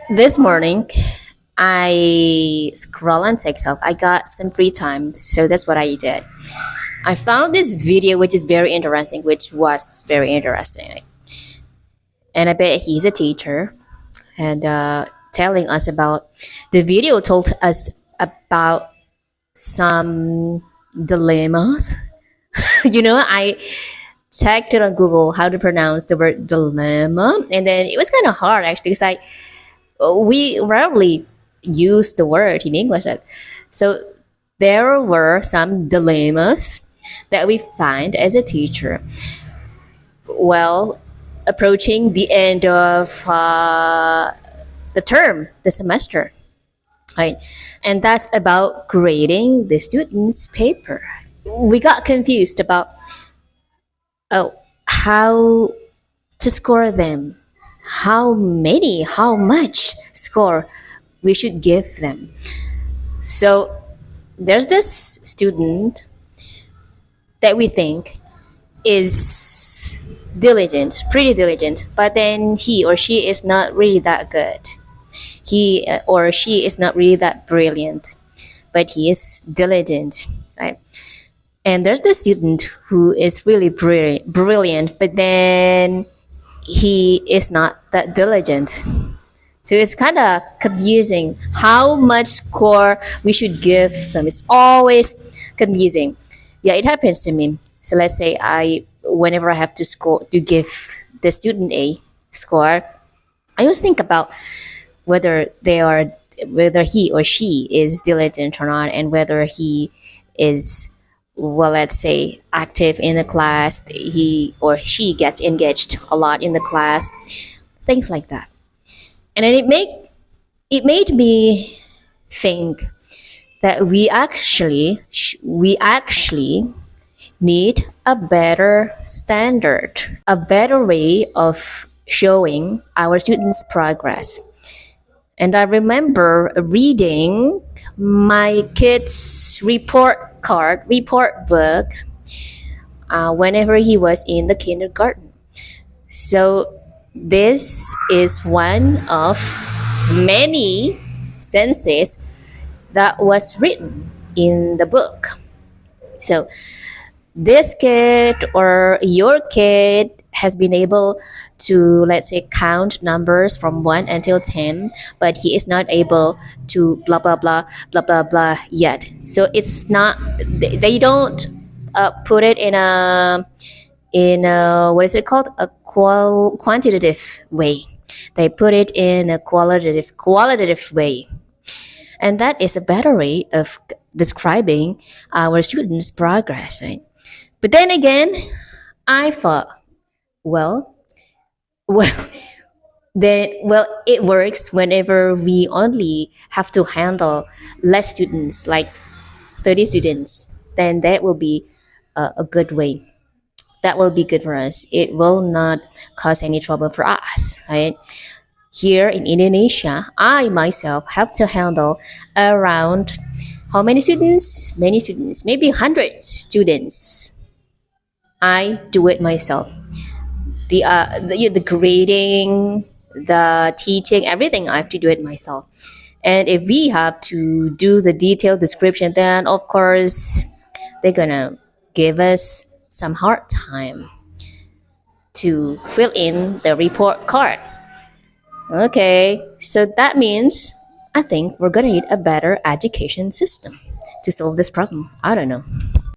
This morning, I scroll on TikTok. I got some free time, so that's what I did. I found this video which is very interesting, which was very interesting. And I bet he's a teacher and telling us about the video told us about some dilemmas. I checked it on Google how to pronounce the word dilemma, and then it was kind of hard actually because we rarely use the word in English. So there were some dilemmas that we find as a teacher. Well, approaching the end of the term, the semester, right? And that's about grading the students' paper. We got confused about how to score them, how much score we should give them. So there's this student that we think is diligent, pretty diligent, but then he or she is not really that good. He or she is not really that brilliant, but he is diligent, right? And there's the student who is really brilliant, but then he is not that diligent. So it's kind of confusing how much score we should give them. It's always confusing. Yeah, it happens to me. So let's say whenever I have to give the student a score, I always think about whether whether he or she is diligent or not, and whether he is, well, let's say, active in the class, he or she gets engaged a lot in the class, things like that. And then it made me think that we actually need a better standard, a better way of showing our students' progress. And I remember reading my kid's report book whenever he was in the kindergarten. So this is one of many sentences that was written in the book. So this kid or your kid has been able to, let's say, count numbers from 1 until 10, but he is not able to blah blah blah blah blah blah yet. So it's not, they don't put it in a what is it called, a quantitative way. They put it in a qualitative way, and that is a better way of describing our students' progress, right? But then again, I thought, well, well, it works whenever we only have to handle less students, like 30 students. Then that will be a good way. That will be good for us. It will not cause any trouble for us, right? Here in Indonesia, I myself have to handle around how many students? Many students, maybe 100 students. I do it myself. The grading, the teaching, everything I have to do it myself. And if we have to do the detailed description, then of course they're gonna give us some hard time to fill in the report card. Okay, so that means I think we're gonna need a better education system to solve this problem. I don't know.